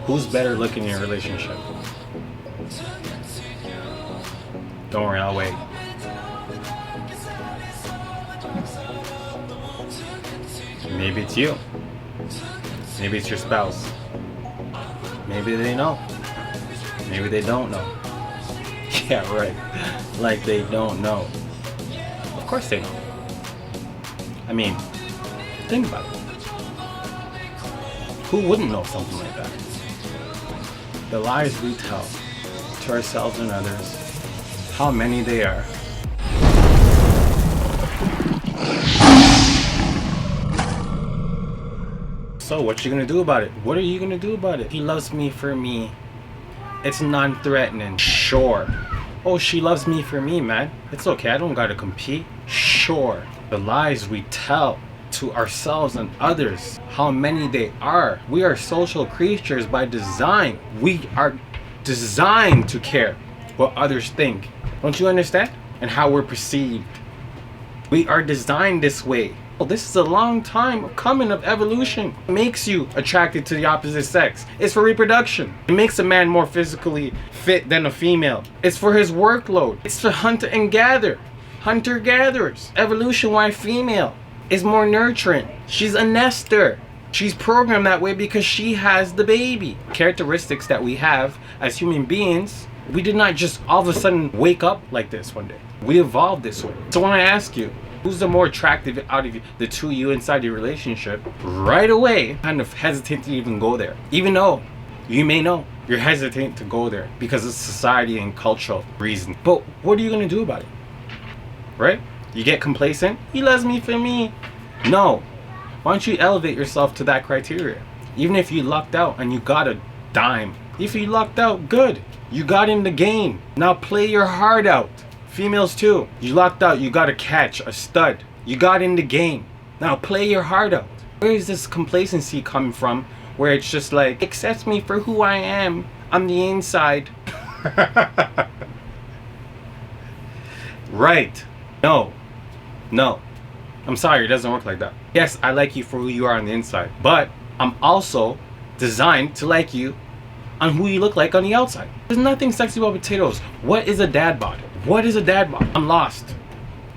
Who's better looking in a relationship? Don't worry, I'll wait. Maybe it's you. Maybe it's your spouse. Maybe they know. Maybe they don't know. Yeah, right. Like they don't know. Of course they know. I mean, think about it. Who wouldn't know something like that? The lies we tell to ourselves and others, how many they are. So what you gonna do about it? What are you gonna do about it? He loves me for me. It's non-threatening. Sure. Oh, she loves me for me, man. It's okay, I don't gotta compete. Sure. The lies we tell to ourselves and others, how many they are. We are social creatures by design. We are designed to care what others think. Don't you understand? And how we're perceived. We are designed this way. Well, this is a long time coming of evolution. It makes you attracted to the opposite sex. It's for reproduction. It makes a man more physically fit than a female. It's for his workload. It's to hunt and gather. Hunter-gatherers. Evolution, why female is more nurturing. She's a nester. She's programmed that way because she has the baby. Characteristics that we have as human beings, we did not just all of a sudden wake up like this one day. We evolved this way. So when I ask you, who's the more attractive out of the two of you inside your relationship, right away, kind of hesitant to even go there. Even though you may know you're hesitant to go there because of society and cultural reasons. But what are you going to do about it? Right? You get complacent? He loves me for me. No. Why don't you elevate yourself to that criteria? Even if you lucked out and you got a dime. If you lucked out, good. You got in the game. Now play your heart out. Females too. You lucked out, you got to catch a stud. You got in the game. Now play your heart out. Where is this complacency coming from? Where it's just like, accept me for who I am. I'm the inside. Right. No. No. I'm sorry, it doesn't work like that. Yes, I like you for who you are on the inside. But I'm also designed to like you on who you look like on the outside. There's nothing sexy about potatoes. What is a dad bod? What is a dad bod? I'm lost.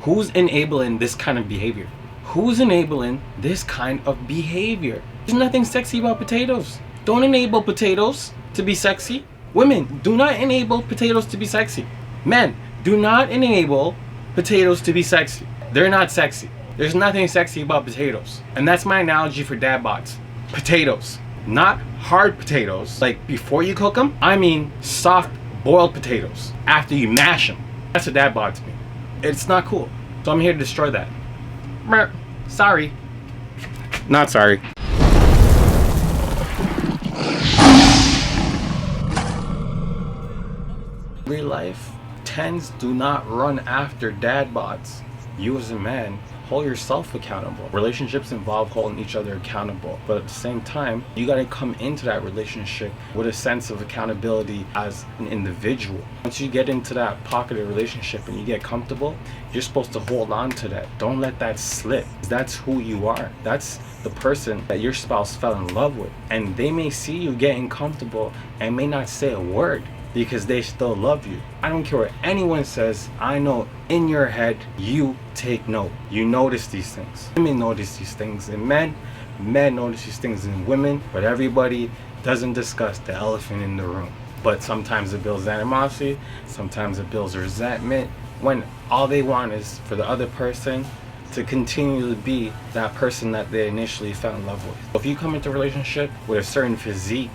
Who's enabling this kind of behavior? Who's enabling this kind of behavior? There's nothing sexy about potatoes. Don't enable potatoes to be sexy. Women, do not enable potatoes to be sexy. Men, do not enable potatoes to be sexy. They're not sexy. There's nothing sexy about potatoes. And that's my analogy for dad bods. Potatoes. Not hard potatoes, like before you cook them. I mean soft boiled potatoes after you mash them. That's a dad bod to me. It's not cool. So I'm here to destroy that. Sorry. Not sorry. Real life, tens do not run after dad bods. You as a man, hold yourself accountable. Relationships involve holding each other accountable, but at the same time, you gotta come into that relationship with a sense of accountability as an individual. Once you get into that pocketed relationship and you get comfortable, you're supposed to hold on to that. Don't let that slip. That's who you are. That's the person that your spouse fell in love with. And they may see you getting comfortable and may not say a word, because they still love you. I don't care what anyone says. I know in your head, you take note. You notice these things. Women notice these things in men. Men notice these things in women. But everybody doesn't discuss the elephant in the room. But sometimes it builds animosity. Sometimes it builds resentment. When all they want is for the other person to continue to be that person that they initially fell in love with. If you come into a relationship with a certain physique,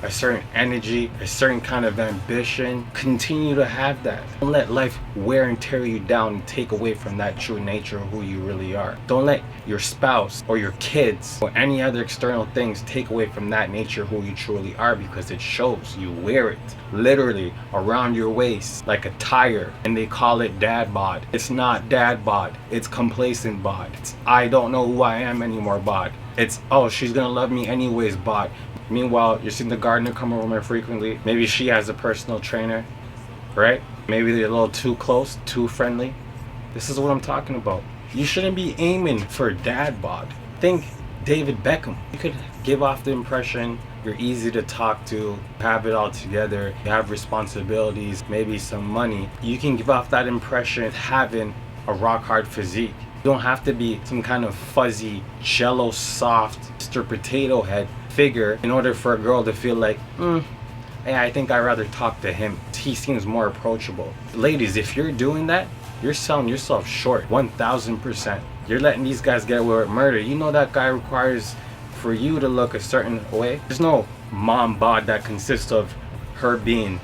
a certain energy, a certain kind of ambition, continue to have that. Don't let life wear and tear you down and take away from that true nature of who you really are. Don't let your spouse or your kids or any other external things take away from that nature of who you truly are, because it shows. You wear it literally around your waist like a tire, and they call it dad bod. It's not dad bod, it's complacent bod. It's I don't know who I am anymore bod. It's, oh, she's gonna love me anyways bod. Meanwhile, you're seeing the gardener come over more frequently. Maybe she has a personal trainer, right? Maybe they're a little too close, too friendly. This is what I'm talking about. You shouldn't be aiming for dad bod. Think David Beckham. You could give off the impression you're easy to talk to, have it all together, you have responsibilities, maybe some money. You can give off that impression of having a rock hard physique. You don't have to be some kind of fuzzy, jello soft, Mr. Potato Head figure in order for a girl to feel like, hey, I think I'd rather talk to him. He seems more approachable. Ladies, if you're doing that, you're selling yourself short, 1000%. You're letting these guys get away with murder. You know that guy requires for you to look a certain way. There's no mom bod that consists of her being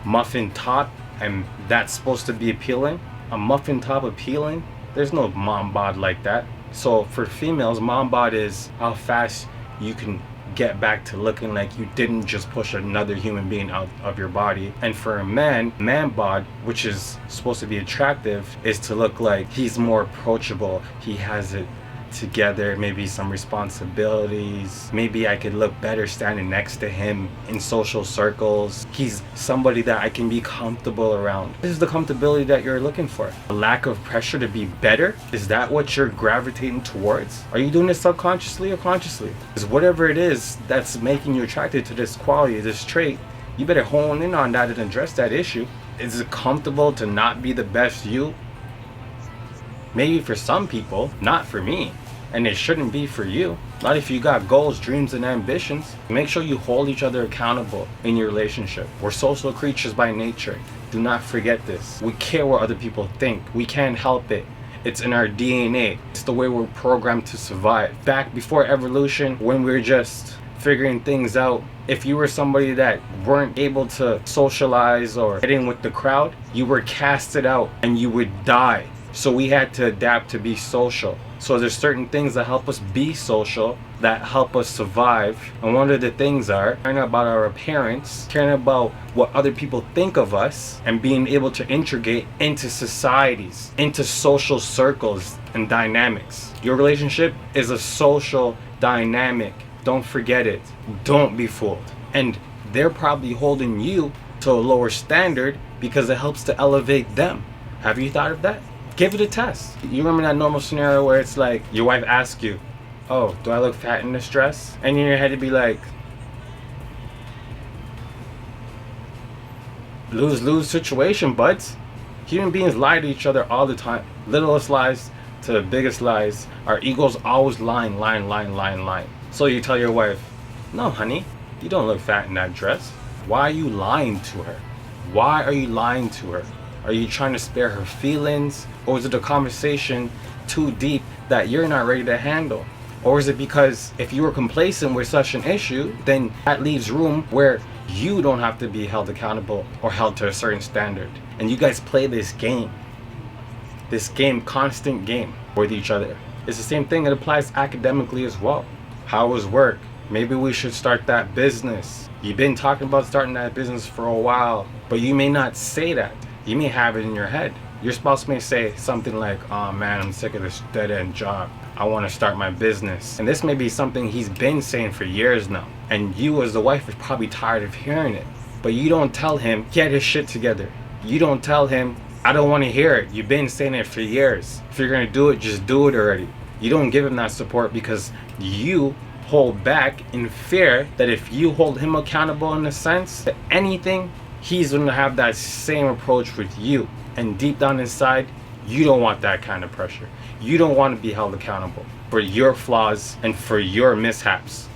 muffin top and that's supposed to be appealing. A muffin top appealing? There's no mom bod like that. So for females, mom bod is how fast you can get back to looking like you didn't just push another human being out of your body. And for a man bod, which is supposed to be attractive, is to look like he's more approachable, he has it together, maybe some responsibilities, maybe I could look better standing next to him in social circles. He's somebody that I can be comfortable around. This is the comfortability that you're looking for. A lack of pressure to be better, is that what you're gravitating towards? Are you doing this subconsciously or consciously? Because whatever it is that's making you attracted to this quality, this trait, you better hone in on that and address that issue. Is it comfortable to not be the best you? Maybe for some people, not for me. And it shouldn't be for you. Not if you got goals, dreams, and ambitions. Make sure you hold each other accountable in your relationship. We're social creatures by nature. Do not forget this. We care what other people think. We can't help it. It's in our DNA. It's the way we're programmed to survive. Back before evolution, when we were just figuring things out, if you were somebody that weren't able to socialize or get in with the crowd, you were casted out and you would die. So we had to adapt to be social. So there's certain things that help us be social, that help us survive. And one of the things are caring about our appearance, caring about what other people think of us, and being able to integrate into societies, into social circles and dynamics. Your relationship is a social dynamic. Don't forget it. Don't be fooled. And they're probably holding you to a lower standard because it helps to elevate them. Have you thought of that? Give it a test. You remember that normal scenario where it's like your wife asks you, oh, do I look fat in this dress? And in your head it'd be like, lose situation, buds. Human beings lie to each other all the time. Littlest lies to the biggest lies. Our ego's always lying. So you tell your wife, no honey, you don't look fat in that dress. Why are you lying to her? Why are you lying to her? Are you trying to spare her feelings? Or is it a conversation too deep that you're not ready to handle? Or is it because if you were complacent with such an issue, then that leaves room where you don't have to be held accountable or held to a certain standard. And you guys play this game, constant game with each other. It's the same thing that applies academically as well. How was work? Maybe we should start that business. You've been talking about starting that business for a while, but you may not say that. You may have it in your head. Your spouse may say something like, oh man, I'm sick of this dead-end job. I want to start my business. And this may be something he's been saying for years now. And you as the wife is probably tired of hearing it. But you don't tell him, get his shit together. You don't tell him, I don't want to hear it. You've been saying it for years. If you're going to do it, just do it already. You don't give him that support because you hold back in fear that if you hold him accountable in a sense that anything, he's going to have that same approach with you. And deep down inside, you don't want that kind of pressure. You don't want to be held accountable for your flaws and for your mishaps.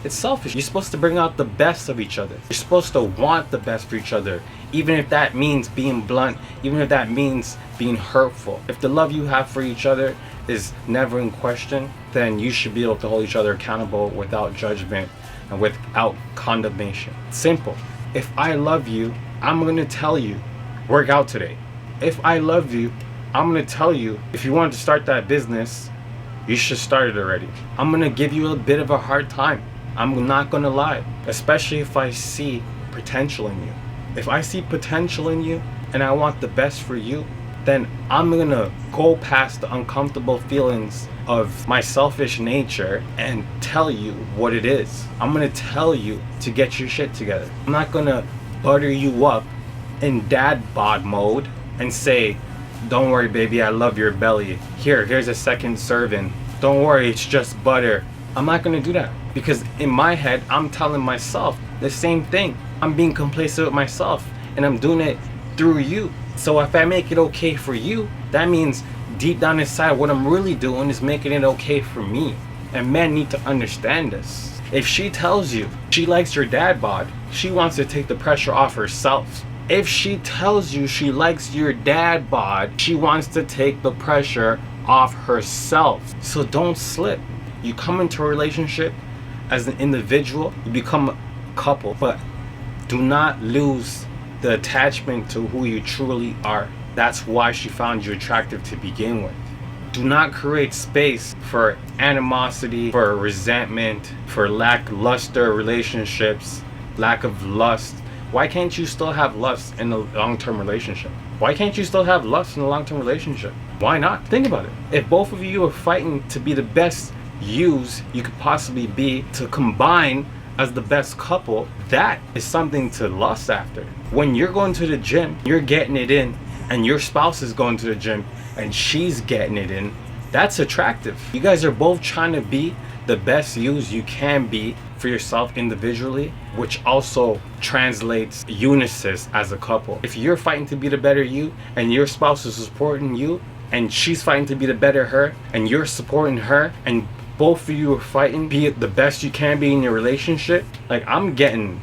It's selfish. You're supposed to bring out the best of each other. You're supposed to want the best for each other, even if that means being blunt, even if that means being hurtful. If the love you have for each other is never in question, then you should be able to hold each other accountable without judgment and without condemnation. Simple. If I love you, I'm going to tell you, work out today. If I love you, I'm going to tell you, if you want to start that business, you should start it already. I'm going to give you a bit of a hard time. I'm not going to lie, especially if I see potential in you. If I see potential in you and I want the best for you, then I'm going to go past the uncomfortable feelings of my selfish nature and tell you what it is. I'm going to tell you to get your shit together. I'm not going to butter you up in dad bod mode and say, don't worry baby, I love your belly. Here's a second serving. Don't worry, it's just butter. I'm not gonna do that because in my head, I'm telling myself the same thing. I'm being complacent with myself and I'm doing it through you. So if I make it okay for you, that means deep down inside what I'm really doing is making it okay for me. And men need to understand this. If she tells you she likes your dad bod, she wants to take the pressure off herself. If she tells you she likes your dad bod, she wants to take the pressure off herself. So don't slip. You come into a relationship as an individual, you become a couple, but do not lose the attachment to who you truly are. That's why she found you attractive to begin with. Do not create space for animosity, for resentment, for lackluster relationships, lack of lust. Why can't you still have lust in a long-term relationship? Why can't you still have lust in a long-term relationship? Why not? Think about it. If both of you are fighting to be the best yous you could possibly be, to combine as the best couple, that is something to lust after. When you're going to the gym, you're getting it in, and your spouse is going to the gym and she's getting it in, that's attractive. You guys are both trying to be the best yous you can be for yourself individually, which also translates unisys as a couple. If you're fighting to be the better you and your spouse is supporting you, and she's fighting to be the better her and you're supporting her, and both of you are fighting be it the best you can be in your relationship, like, I'm getting,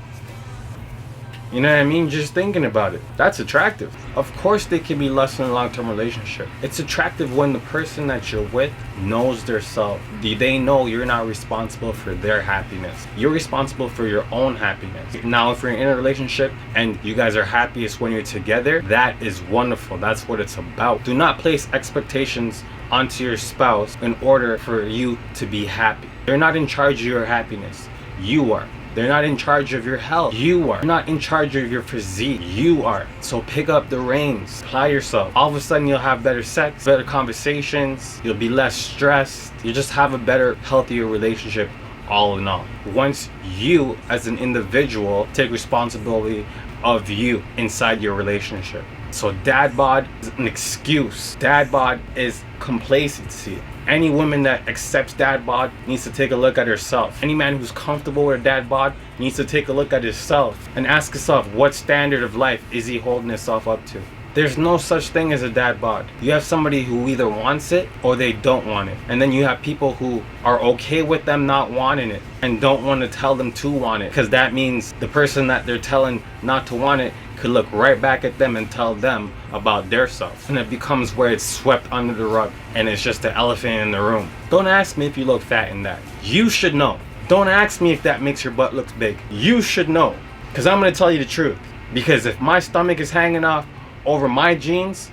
you know what I mean? Just thinking about it, that's attractive. Of course they can be less in a long-term relationship. It's attractive when the person that you're with knows their self. They know you're not responsible for their happiness. You're responsible for your own happiness. Now, if you're in a relationship and you guys are happiest when you're together, that is wonderful. That's what it's about. Do not place expectations onto your spouse in order for you to be happy. They're not in charge of your happiness. You are. They're not in charge of your health. You are. They're not in charge of your physique. You are. So pick up the reins. Apply yourself. All of a sudden you'll have better sex, better conversations. You'll be less stressed. You'll just have a better, healthier relationship all in all. Once you as an individual take responsibility of you inside your relationship. So dad bod is an excuse. Dad bod is complacency. Any woman that accepts dad bod needs to take a look at herself. Any man who's comfortable with a dad bod needs to take a look at himself and ask himself, what standard of life is he holding himself up to? There's no such thing as a dad bod. You have somebody who either wants it or they don't want it. And then you have people who are okay with them not wanting it and don't want to tell them to want it, because that means the person that they're telling not to want it could look right back at them and tell them about their self. And it becomes where it's swept under the rug and it's just the elephant in the room. Don't ask me if you look fat in that. You should know. Don't ask me if that makes your butt look big. You should know, because I'm going to tell you the truth. Because if my stomach is hanging off over my jeans,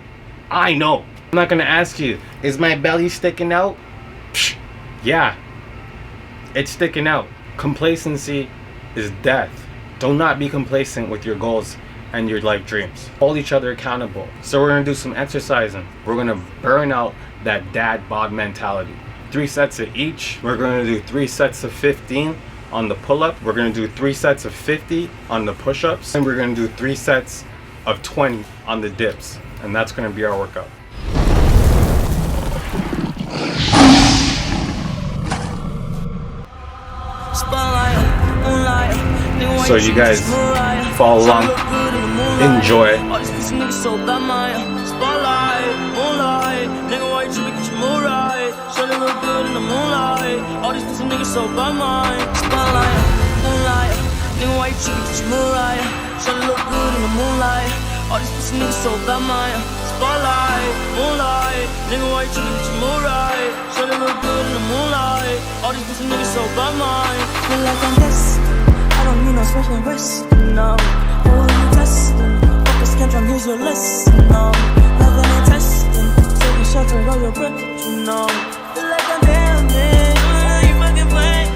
I know. I'm not going to ask you, is my belly sticking out? Psh, yeah, it's sticking out. Complacency is death. Do not be complacent with your goals and your life dreams. Hold each other accountable. So we're gonna do some exercising. We're gonna burn out that dad bod mentality. 3 sets of each. We're gonna do 3 sets of 15 on the pull-up. We're gonna do 3 sets of 50 on the push-ups. And we're gonna do 3 sets of 20 on the dips. And that's gonna be our workout. So you guys follow along, enjoy. Spotlight, moonlight, nigga, why you treat me more right? Show they look good in the moonlight. All these pussy niggas so by mine. Feel like I'm destined. I don't need no special rest, no. Who you testing? Focus, can't run, here's your lesson, no. Nothing ain't testing. Taking shelter of your breath, you know. Feel like I'm damn it. You fucking playing.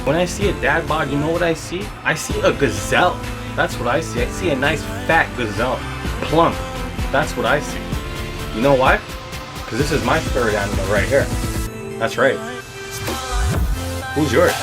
When I see a dad bod, you know what I see? I see a gazelle. That's what I see. I see a nice fat gazelle. Plump. That's what I see. You know why? Because this is my spirit animal right here. That's right. Who's yours?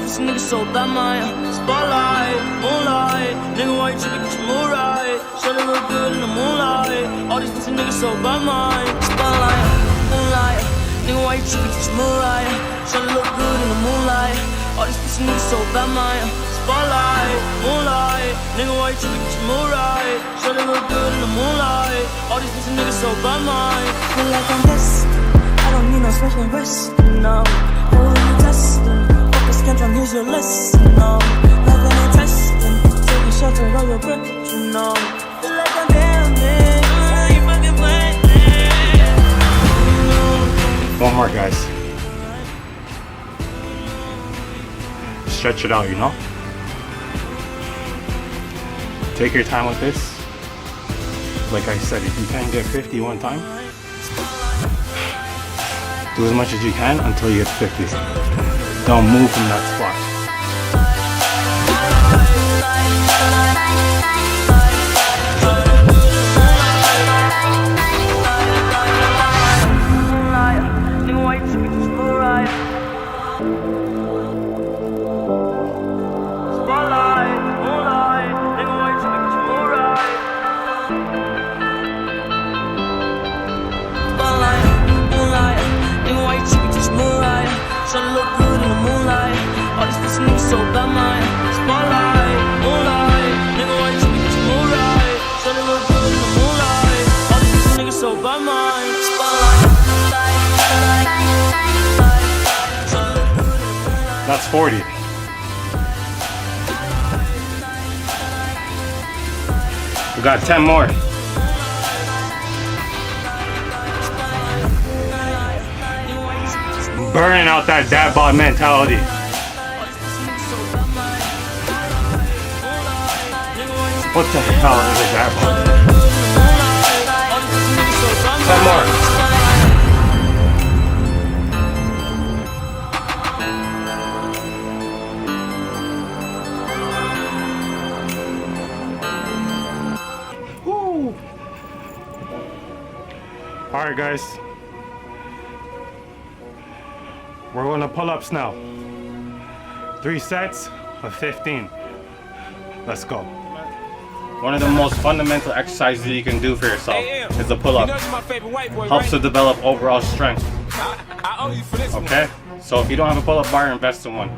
pussy niggas so bad, my spotlight, moonlight. Nigga, why you tripping? Get your mood right. Shawty look good in the moonlight. All these pussy niggas so bad, my spotlight, moonlight. Nigga, why you tripping? Get your mood right. Shawty look good in the moonlight. All these pussy niggas so bad, my spotlight, moonlight. Nigga, why you tripping? Get your mood right. Shawty look good in the moonlight. All these pussy niggas so bad, my feel like I'm this. I don't need no special wrist, no. Who you testing? Focus scantron, here's your list, no. Loving and testing, taking shots and roll your grip, you know. Feel like I'm damn it, you fucking playing. One more, guys. Stretch it out, you know? Take your time with this. Like I said, if you can get 50 one time, do as much as you can until you get 50. Don't move from that spot. Shawty look good in the moonlight. All these pussy niggas so bad, man. Spotlight, moonlight. Nigga, why you tripping? Get your mood right. Shawty look good in the moonlight. All these pussy niggas so bad, man. Spotlight. That's 40. We got 10 more. Burning out that dad bod mentality. What the hell is a dad bod? 10 more. Woo. All right, guys. We're going to pull-ups now. 3 sets of 15. Let's go. One of the most fundamental exercises you can do for yourself is the pull-up. Helps to develop overall strength. Okay? So if you don't have a pull-up bar, invest in one.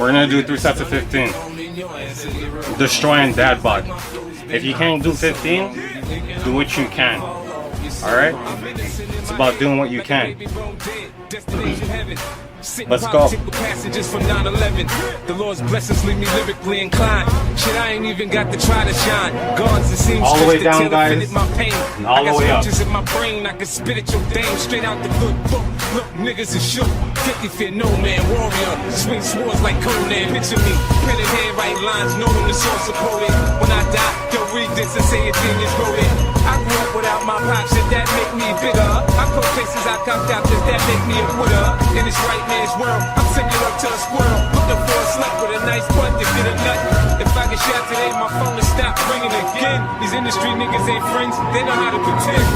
We're going to do 3 sets of 15. Destroying dad bod. If you can't do 15, do what you can. Alright? It's about doing what you can. Let's go. Passages from 9/11. The Lord's blessings leave me lyrically inclined. Shit, I ain't even got to try to shine. Guns it seems all the way down, guys. My pain. And all the way up. In my brain, I can spit at your dame straight out the good book. Look, niggas is shook. 50 fear no man, warrior. Swing swords like Conan. Picture me, pen and hand, write lines, knowing the source of quoted. When I die, yo, read this and say a genius wrote it. I grew up without my pops, shit that make me bitter. I quote cases I copped out, does that make me a quitter? In this right man's world, I'm singing up to a squirrel. Looking for a slut with a nice butt to get a nut. If I get shot today, my phone will stop ringing again. These industry niggas ain't friends, they know how to pretend.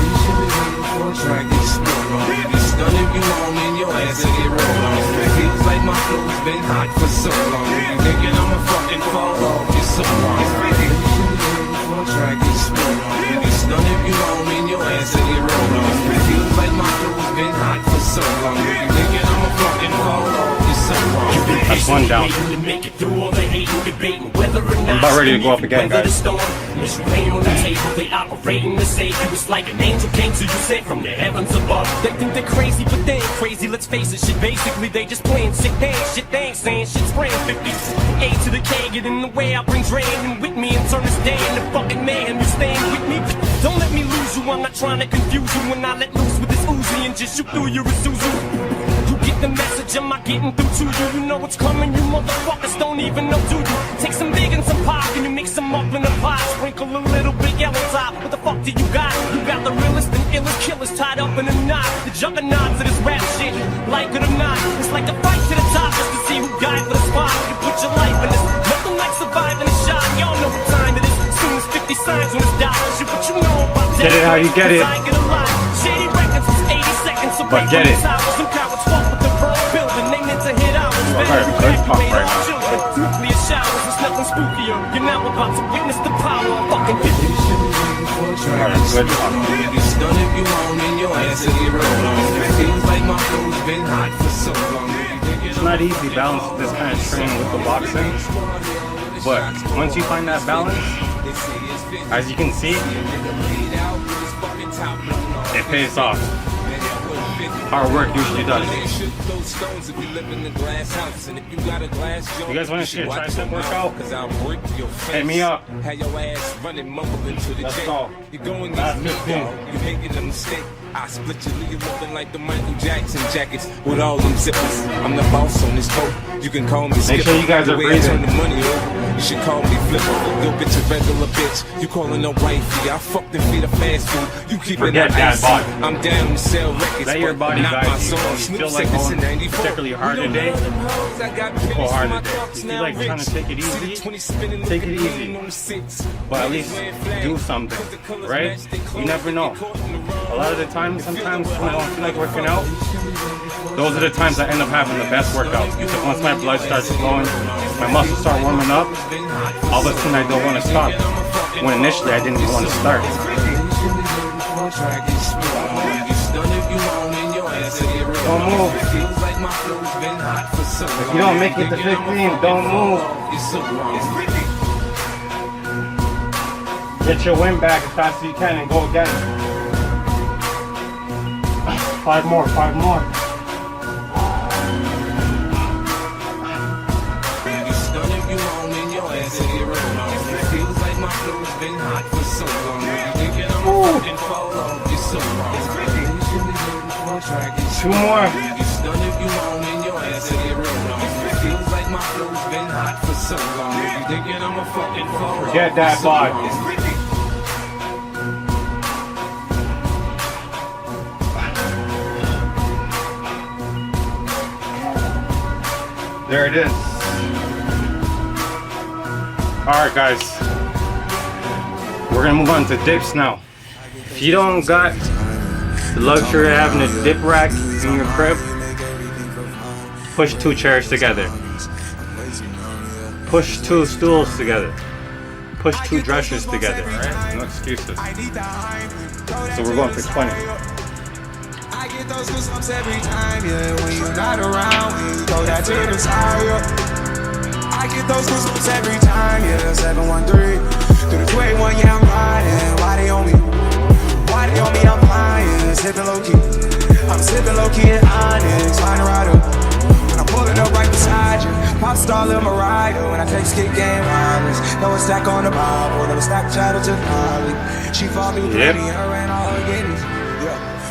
None of you on in your ass and get rolled on. It feels like my flow's been hot for so long. You thinking I'ma fucking fall off? You're so wrong. None of you on in your ass and get rolled on. It feels like my flow's been hot for so long. You thinking I'ma fucking fall off? You're so wrong. That's one down. I'm about ready to go up again, guys. They operating to save you. It's like an angel came to you sent from the heavens above. They think they're crazy, but they ain't crazy. Let's face it, shit. Basically, they just playing sick pain. Shit, they ain't saying shit. Spraying 50. A to the K, get in the way. I bring Dre in with me and turn this day into fucking mayhem. You staying with me? Don't let me lose you. I'm not trying to confuse you. When I let loose with this Uzi and just shoot through your Isuzu. You get the message, am I getting through to you? You know what's coming, you motherfuckers don't even know, do you? Take some big and some pop, and you mix them up in a pot. Sprinkle a little bit yellow top. What the fuck do you got? You got the realest and illest killers tied up in a knot. The juggernauts of this rap shit, like it or not. It's like a fight to the top just to see who died for the spot. You put your life in this, nothing like surviving a shot. Y'all know what time it is. Soon as 50 signs on his dollars, you what you know about that. Get it how you get it. Shady records was 80 seconds, so but get it. Some cowards fuck with the verbal. I got a good pop right now. Nuclear showers, it's nothing spookier. You're now about to witness the power of fucking 50. I got a good pop. You stun if you want in your ass to get rolled on. It feels like my flow's been hot for so long. It's not easy to balance this kind of training with the boxing, but once you find that balance, as you can see, it pays off. Hard work usually does. You guys want to see a tricep workout? Hit me up. Let's go. Last 15. I split your leave looking like the Michael Jackson jackets with all them zippers. I'm the boss on this boat. You can call me Skipper. Make sure you guys are The way I turn breathing. the money over, you should call me Flipper. Yo, bitch, a regular bitch. You calling no wifey. I fucked and feed a fast food. You keep Forget it that icy. body. I'm down to sell records. Let your but body not guide my you. song. When you Snoop feel like said this going in 94. particularly hard today, go hard today. If you like trying to take it easy, take it easy. But at least do something, right? You never know. A lot of the times, sometimes when I don't feel like working out, those are the times I end up having the best workouts. Because once my blood starts flowing, my muscles start warming up, all of a sudden I don't want to stop. When initially I didn't even want to start. Don't move. If you don't make it to 15, don't move. Get your wind back as fast as you can and go again. 5 more, 5 more. Two more. Forget that bod. There it is. Alright guys, we're gonna move on to dips now. If you don't got the luxury of having a dip rack in your crib, push 2 chairs together. Push 2 stools together. Push 2 dressers together, alright? No excuses. So we're going for 20. I get those goosebumps every time, yeah. When you're not around, when you go that to the side, yeah. I get those goosebumps every time, yeah. 713 through the 281, yeah, I'm riding. Why they on me? Why they on me? I'm flying. Sipping low key. I'm sipping low key in Onyx, flying a rider. I'm pulling up right beside you. Pop star, little Mariah. When I take skit game wireless, no a stack on the Bible, never Snapchat or to Molly. She fought me pretty, her and all her guineas.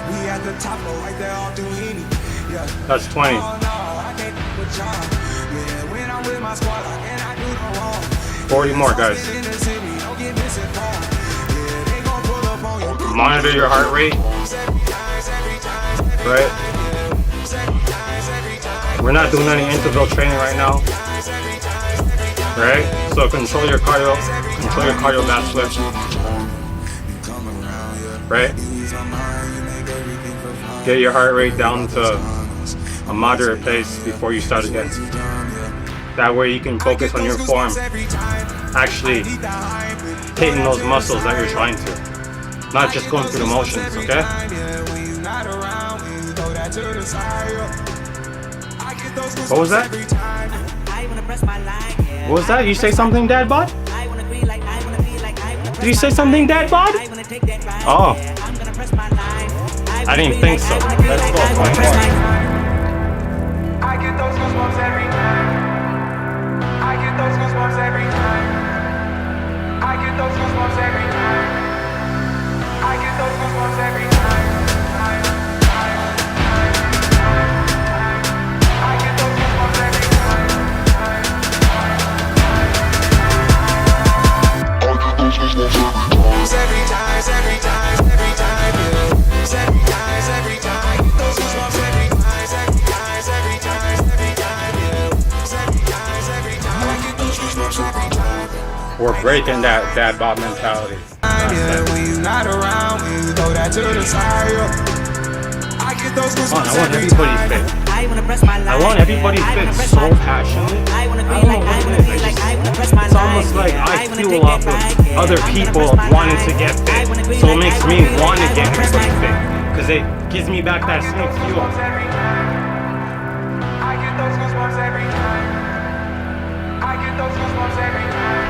We at the top, right there, all through Henny. Yeah. That's 20. Oh, no, I can't with y'all. Yeah, when I'm with my squad, I cannot do no wrong. 40 more, guys. In the city, don't get misinformed. Yeah, they gon' pull up on you. Monitor your heart rate. Right? We're not doing any interval training right now. Right? So control your cardiovascular. Right? Get your heart rate down to a moderate pace before you start again. That way you can focus on your form, actually hitting those muscles that you're trying to, not just going through the motions, okay? What was that? What was that? You say something, Dad Bod? Did you say something, Dad Bod? Oh. I didn't think so. Let's go. One more. I get those goosebumps every time. I get those goosebumps every time. I get those goosebumps every time. I get those goosebumps every time. I get those goosebumps every time. Every time, every time, every time, yeah. Every time, every time. I get those goosebumps every time, every time, every time, every time, yeah. Every time, every time. I get those goosebumps every time. We're breaking that Dad Bod mentality. Yeah, when you're not around, when you throw that to the side, yeah. I get those Come on, goosebumps I want every everybody time. fit. I wanna press my I want everybody fit so passionately. I wanna I be don't know like, I what wanna it be is. like, I wanna press my It's almost like I fuel off of other people wanting to get fit. So it makes me want to get everybody fit. Because it gives me back that same fuel. I get those goosebumps every time. I get those goosebumps every time.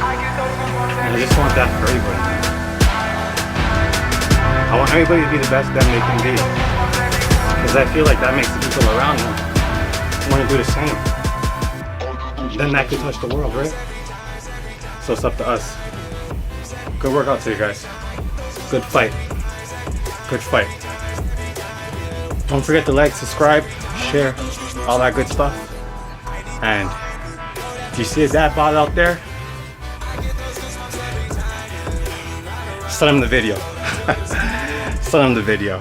I get those goosebumps And I every just want that for everybody. I want everybody to be the best that they can be. Because I feel like that makes the people around them want to do the same. Then that could touch the world, right? So it's up to us. Good workout today, guys. Good fight. Good fight. Don't forget to like, subscribe, share, all that good stuff. And if you see a dad bod out there, send him the video. Send him the video.